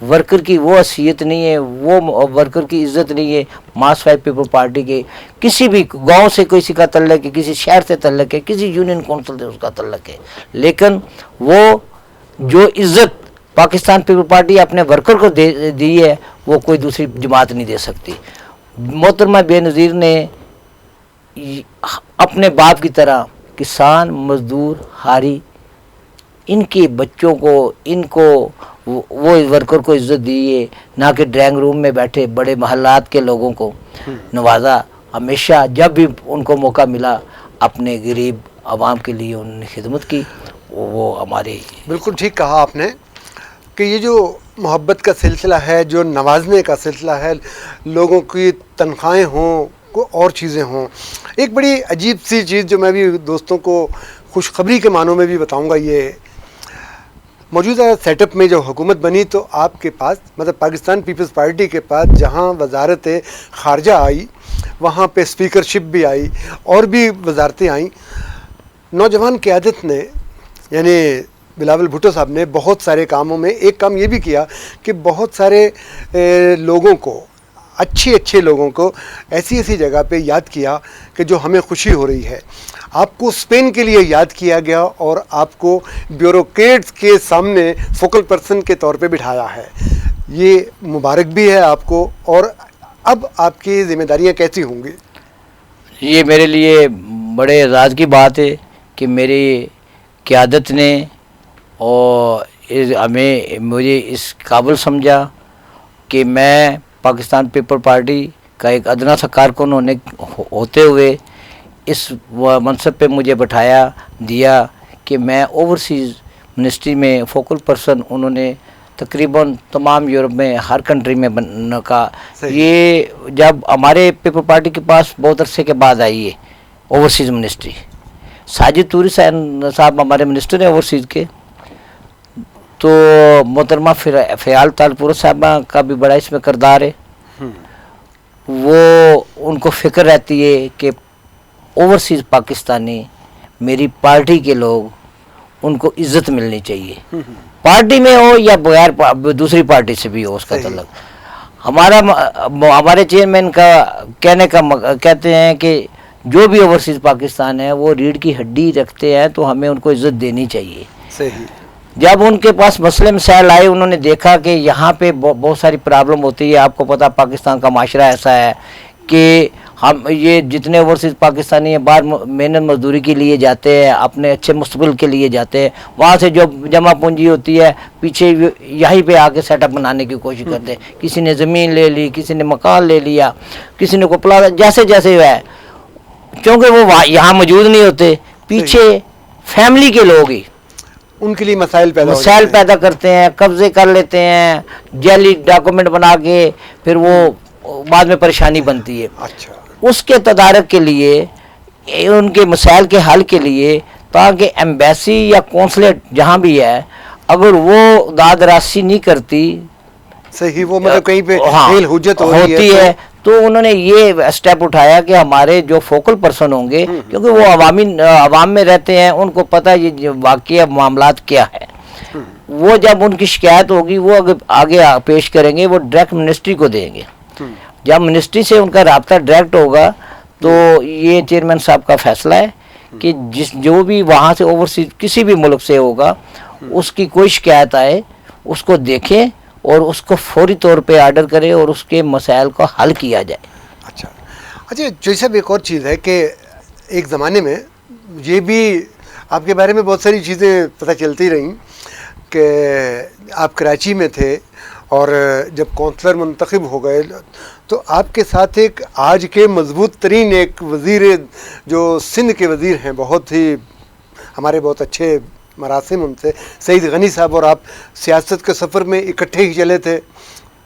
Worker کی وہ حیثیت نہیں ہے, وہ ورکر کی عزت نہیں ہے. مارکسٹ وائز پیپل پارٹی کے کسی بھی گاؤں سے کسی کا تعلق ہے, کسی شہر سے تعلق ہے, کسی یونین کونسل سے اس کا تعلق ہے, لیکن وہ جو عزت پاکستان پیپل پارٹی اپنے ورکر کو دی ہے وہ کوئی دوسری جماعت نہیں دے سکتی. محترمہ بے نظیر نے اپنے باپ کی طرح کسان, مزدور, ہاری, ان کے بچوں کو, ان کو وہ ورکر کو عزت دی ہے, نہ کہ ڈرائنگ روم میں بیٹھے بڑے محلات کے لوگوں کو نوازا. ہمیشہ جب بھی ان کو موقع ملا اپنے غریب عوام کے لیے انہوں نے خدمت کی. وہ ہمارے بالکل ٹھیک کہا آپ نے کہ یہ جو محبت کا سلسلہ ہے, جو نوازنے کا سلسلہ ہے, لوگوں کی تنخواہیں ہوں, کو اور چیزیں ہوں. ایک بڑی عجیب سی چیز جو میں بھی دوستوں کو خوشخبری کے معنوں میں بھی بتاؤں گا, یہ موجودہ سیٹ اپ میں جو حکومت بنی تو آپ کے پاس مطلب پاکستان پیپلز پارٹی کے پاس جہاں وزارت خارجہ آئی وہاں پہ اسپیکرشپ بھی آئی اور بھی وزارتیں آئیں. نوجوان قیادت نے یعنی بلاول بھٹو صاحب نے بہت سارے کاموں میں ایک کام یہ بھی کیا کہ بہت سارے لوگوں کو, اچھے لوگوں کو ایسی جگہ پہ یاد کیا کہ جو ہمیں خوشی ہو رہی ہے. آپ کو اسپین کے لیے یاد کیا گیا اور آپ کو بیوروکریٹس کے سامنے فوکل پرسن کے طور پہ بٹھایا ہے. یہ مبارک بھی ہے آپ کو. اور اب آپ کی ذمہ داریاں کیسی ہوں گی؟ یہ میرے لیے بڑے اعزاز کی بات ہے کہ میری قیادت نے اور مجھے اس قابل سمجھا کہ میں پاکستان پیپل پارٹی کا ایک ادنا سا کارکن ہوتے ہوئے اس منصب پہ مجھے بٹھایا دیا کہ میں اوورسیز منسٹری میں فوکل پرسن انہوں نے تقریباً تمام یورپ میں ہر کنٹری میں بننے کا. یہ جب ہمارے پیپل پارٹی کے پاس بہت عرصے کے بعد آئی ہے اوورسیز منسٹری. ساجد طوری صاحب ہمارے منسٹر ہیں اوورسیز کے, تو محترمہ فیال تالپور صاحبہ کا بھی بڑا اس میں کردار ہے. وہ ان کو فکر رہتی ہے کہ اوورسیز پاکستانی میری پارٹی کے لوگ ان کو عزت ملنی چاہیے, پارٹی میں ہو یا بغیر دوسری پارٹی سے بھی ہو اس کا تعلق. ہمارے چیئرمین کا کہتے ہیں کہ جو بھی اوورسیز پاکستان ہے وہ ریڑھ کی ہڈی رکھتے ہیں تو ہمیں ان کو عزت دینی چاہیے. صحیح. جب ان کے پاس مسئلے مسائل آئے انہوں نے دیکھا کہ یہاں پہ بہت ساری پرابلم ہوتی ہے. آپ کو پتہ پاکستان کا معاشرہ ایسا ہے کہ ہم یہ جتنے اوورسیز پاکستانی ہیں باہر محنت مزدوری کے لیے جاتے ہیں, اپنے اچھے مستقبل کے لیے جاتے ہیں, وہاں سے جو جمع پونجی ہوتی ہے پیچھے یہیں پہ آ کے سیٹ اپ بنانے کی کوشش کرتے ہیں. کسی نے زمین لے لی, کسی نے مکان لے لیا, کسی نے کو پلاٹ, جیسے ہے, کیونکہ وہ یہاں موجود نہیں ہوتے, پیچھے فیملی کے لوگ ہی ان کے لیے مسائل پیدا کرتے ہیں, قبضے کر لیتے ہیں, جعلی ڈاکومنٹ بنا کے پھر وہ بعد میں پریشانی بنتی ہے. اچھا. اس کے تدارک کے لیے, ان کے مسائل کے حل کے لیے, تاکہ ایمبیسی یا کونسلیٹ جہاں بھی ہے اگر وہ داد رسی نہیں کرتی, صحیح, وہ مطلب کہیں پہ حجت ہوتی ہے, تو انہوں نے یہ اسٹیپ اٹھایا کہ ہمارے جو فوکل پرسن ہوں گے کیونکہ وہ عوام میں رہتے ہیں, ان کو پتہ یہ واقعہ معاملات کیا ہے, وہ جب ان کی شکایت ہوگی وہ آگے پیش کریں گے, وہ ڈائریکٹ منسٹری کو دیں گے. جب منسٹری سے ان کا رابطہ ڈائریکٹ ہوگا تو یہ چیئرمین صاحب کا فیصلہ ہے کہ جو بھی وہاں سے اوورسیز کسی بھی ملک سے ہوگا اس کی کوئی شکایت آئے اس کو دیکھیں اور اس کو فوری طور پہ آرڈر کرے اور اس کے مسائل کو حل کیا جائے. اچھا جوئی صاحب, ایک اور چیز ہے کہ ایک زمانے میں یہ بھی آپ کے بارے میں بہت ساری چیزیں پتہ چلتی رہیں کہ آپ کراچی میں تھے اور جب کونسلر منتخب ہو گئے تو آپ کے ساتھ ایک آج کے مضبوط ترین ایک وزیر جو سندھ کے وزیر ہیں, بہت ہی ہمارے بہت اچھے مراسم ان سے, سعید غنی صاحب, اور آپ سیاست کے سفر میں اکٹھے ہی چلے تھے.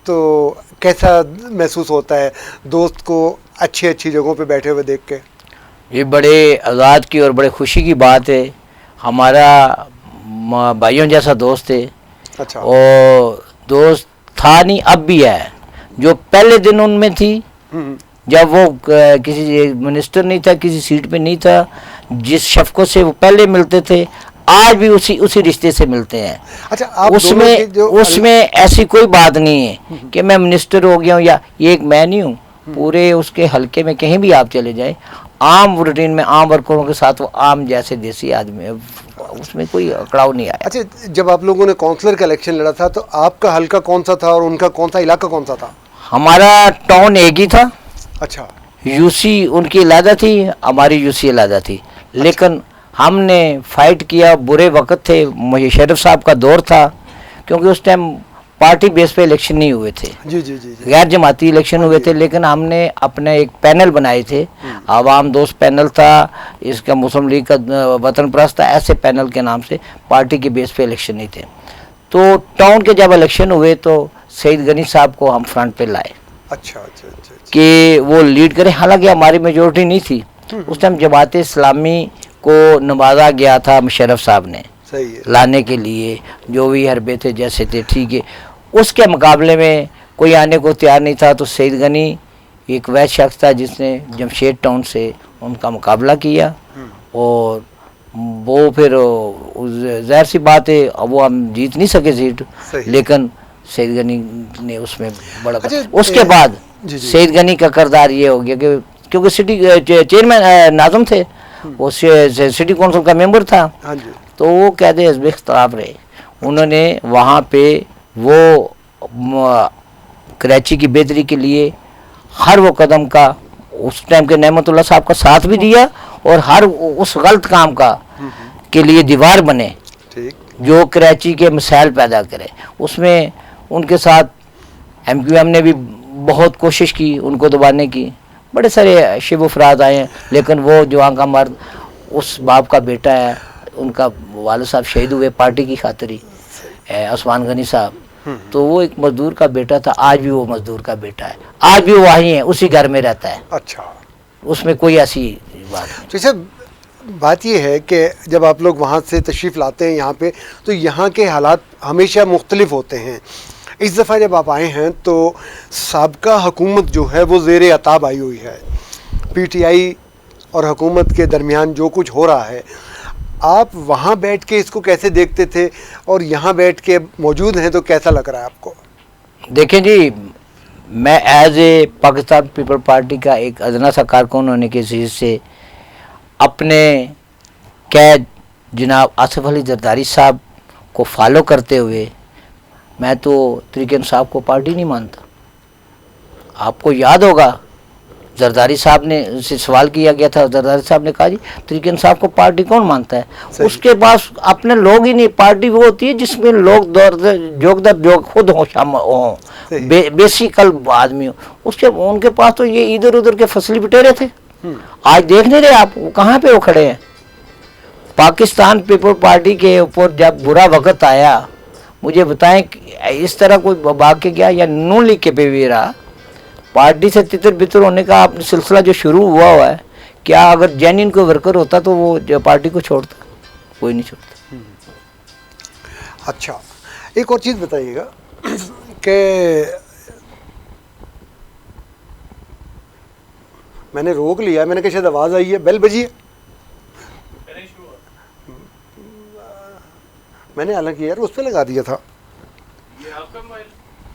تو کیسا محسوس ہوتا ہے دوست کو اچھی جگہوں پہ بیٹھے ہوئے دیکھ کے؟ یہ بڑے آزاد کی اور بڑے خوشی کی بات ہے. ہمارا بھائیوں جیسا دوست ہے. اچھا. اور دوست تھا نہیں, اب بھی ہے. جو پہلے دن ان میں تھی جب وہ کسی منسٹر نہیں تھا, کسی سیٹ پہ نہیں تھا, جس شفقت سے وہ پہلے ملتے تھے آج بھی اسی رشتے سے ملتے ہیں. اچھا آپ اس میں ایسی کوئی بات نہیں ہے کہ میں منسٹر ہو گیا ہوں یا یہ ایک میں نہیں ہوں. پورے اس کے حلقے میں کہیں بھی آپ چلے جائیں عام روٹین میں عام ورکروں کے ساتھ وہ عام جیسے دیسی آدمی ہے, اس میں کوئی اکڑاؤ نہیں آیا. اچھا جب آپ لوگوں نے کونسلر کا الیکشن لڑا تھا تو آپ کا حلقہ کون سا تھا اور ان کا کون سا علاقہ کون سا تھا؟ ہمارا ٹاؤن ایک ہی تھا. اچھا. یو سی ان کی علیحدہ تھی, ہماری یو سی علیحدہ تھی. لیکن ہم نے فائٹ کیا, برے وقت تھے, مشرف صاحب کا دور تھا, کیونکہ اس ٹائم پارٹی بیس پہ الیکشن نہیں ہوئے تھے, جی جی جی غیر جماعتی الیکشن ہوئے تھے. لیکن ہم نے اپنے ایک پینل بنائے تھے, عوام دوست پینل تھا, اس کا مسلم لیگ کا وطن پرست تھا, ایسے پینل کے نام سے پارٹی کے بیس پہ الیکشن نہیں تھے. تو ٹاؤن کے جب الیکشن ہوئے تو سعید غنی صاحب کو ہم فرنٹ پہ لائے اچھا اچھا اچھا کہ وہ لیڈ کریں. حالانکہ ہماری میجورٹی نہیں تھی اس ٹائم. جماعت اسلامی کو نوازا گیا تھا مشرف صاحب نے لانے کے لیے, جو بھی حربے تھے جیسے تھے ٹھیک ہے. اس کے مقابلے میں کوئی آنے کو تیار نہیں تھا. تو سعید غنی ایک ویسے شخص تھا جس نے جمشید ٹاؤن سے ان کا مقابلہ کیا, اور وہ پھر ظاہر سی بات ہے وہ ہم جیت نہیں سکے سیٹ, لیکن سعید غنی نے اس میں بڑا. اس کے بعد سعید غنی کا کردار یہ ہو گیا کہ کیونکہ سٹی چیئرمین ناظم تھے, وہ سٹی کونسل کا ممبر تھا, تو وہ قید حزب اختلاف رہے. انہوں نے وہاں پہ وہ کراچی کی بہتری کے لیے ہر وہ قدم کا اس ٹائم کے نعمت اللہ صاحب کا ساتھ بھی دیا, اور ہر اس غلط کام کا کے لیے دیوار بنے جو کراچی کے مسائل پیدا کرے. اس میں ان کے ساتھ ایم کیو ایم نے بھی بہت کوشش کی ان کو دبانے کی. بڑے سارے شب افراد آئے ہیں, لیکن وہ جوان کا مرد اس باپ کا بیٹا ہے, ان کا والد صاحب شہید ہوئے پارٹی کی خاطر ہی, عثمان غنی صاحب. تو وہ ایک مزدور کا بیٹا تھا, آج بھی وہ مزدور کا بیٹا ہے, آج بھی وہ وہیں ہے, اسی گھر میں رہتا ہے. اچھا, اس میں کوئی ایسی بات نہیں. جیسے بات یہ ہے کہ جب آپ لوگ وہاں سے تشریف لاتے ہیں یہاں پہ تو یہاں کے حالات ہمیشہ مختلف ہوتے ہیں. اس دفعہ جب آپ آئے ہیں تو سابقہ حکومت جو ہے وہ زیر عتاب آئی ہوئی ہے. پی ٹی آئی اور حکومت کے درمیان جو کچھ ہو رہا ہے, آپ وہاں بیٹھ کے اس کو کیسے دیکھتے تھے اور یہاں بیٹھ کے موجود ہیں تو کیسا لگ رہا ہے آپ کو؟ دیکھیں جی, میں as a Pakistan people party کا ایک ادنا سا کارکن ہونے کے حیثیت سے اپنے قید جناب آصف علی زرداری صاحب کو فالو کرتے ہوئے میں تو تحریک انصاف کو پارٹی نہیں مانتا. آپ کو یاد ہوگا زرداری صاحب نے سے سوال کیا گیا تھا, زرداری صاحب نے کہا جی تحریک انصاف کو پارٹی کون مانتا ہے, اس کے پاس اپنے لوگ ہی نہیں. پارٹی وہ ہوتی ہے جس میں لوگ جوگ خود ہوں, بیسیکل آدمی ہوں. اس کے ان کے پاس تو یہ ادھر ادھر کے فصلی بٹیرے تھے. آج دیکھ نہیں رہے آپ کہاں پہ وہ کھڑے ہیں. پاکستان پیپل پارٹی کے اوپر جب برا وقت آیا, مجھے بتائیں اس طرح کوئی باغ کے گیا یا نون لیگ کے پہ بھی رہا, پارٹی سے تتر بتر ہونے کا سلسلہ جو شروع ہوا ہے, کیا اگر جینین کوئی ورکر ہوتا تو وہ پارٹی کو چھوڑتا؟ کوئی نہیں چھوڑتا. اچھا, ایک اور چیز بتائیے گا کہ میں نے روک لیا, میں نے کہا شاید آواز آئی ہے, بیل بجی ہے. میں نے حالانکہ یار اس پہ لگا دیا تھا. یہ آپ کا موبائل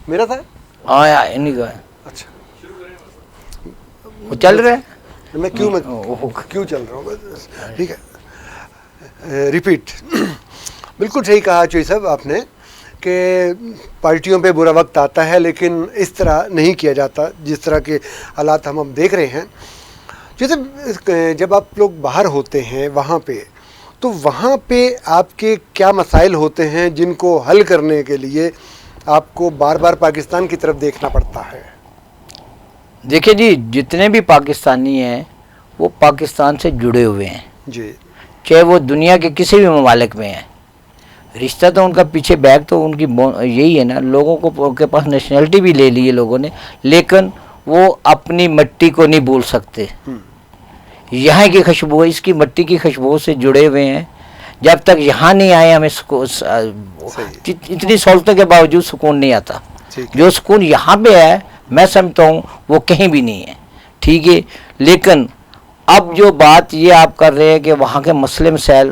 میرا تھا؟ ہاں یار انہیں کا ہے. اچھا وہ چل رہا ہے, میں کیوں چل رہا ہوں, ٹھیک ہے. ریپیٹ. بالکل صحیح کہا چوئی صاحب آپ نے کہ پارٹیوں پہ برا وقت آتا ہے لیکن اس طرح نہیں کیا جاتا جس طرح کے حالات ہم دیکھ رہے ہیں. جیسے جب آپ لوگ باہر ہوتے ہیں وہاں پہ, تو وہاں پہ آپ کے کیا مسائل ہوتے ہیں جن کو حل کرنے کے لیے آپ کو بار بار پاکستان کی طرف دیکھنا پڑتا ہے؟ دیکھیں جی, جتنے بھی پاکستانی ہیں وہ پاکستان سے جڑے ہوئے ہیں جی, چاہے وہ دنیا کے کسی بھی ممالک میں ہیں. رشتہ تو ان کا پیچھے بیک تو ان کی یہی ہے نا. لوگوں کو کے پاس نیشنلٹی بھی لے لی ہے لوگوں نے, لیکن وہ اپنی مٹی کو نہیں بھول سکتے. یہاں کی خوشبو, اس کی مٹی کی خوشبو سے جڑے ہوئے ہیں. جب تک یہاں نہیں آئے ہمیں اتنی سہولتوں کے باوجود سکون نہیں آتا. جو سکون یہاں پہ ہے میں سمجھتا ہوں وہ کہیں بھی نہیں ہے, ٹھیک ہے. لیکن اب جو بات یہ آپ کر رہے ہیں کہ وہاں کے مسئلے مسائل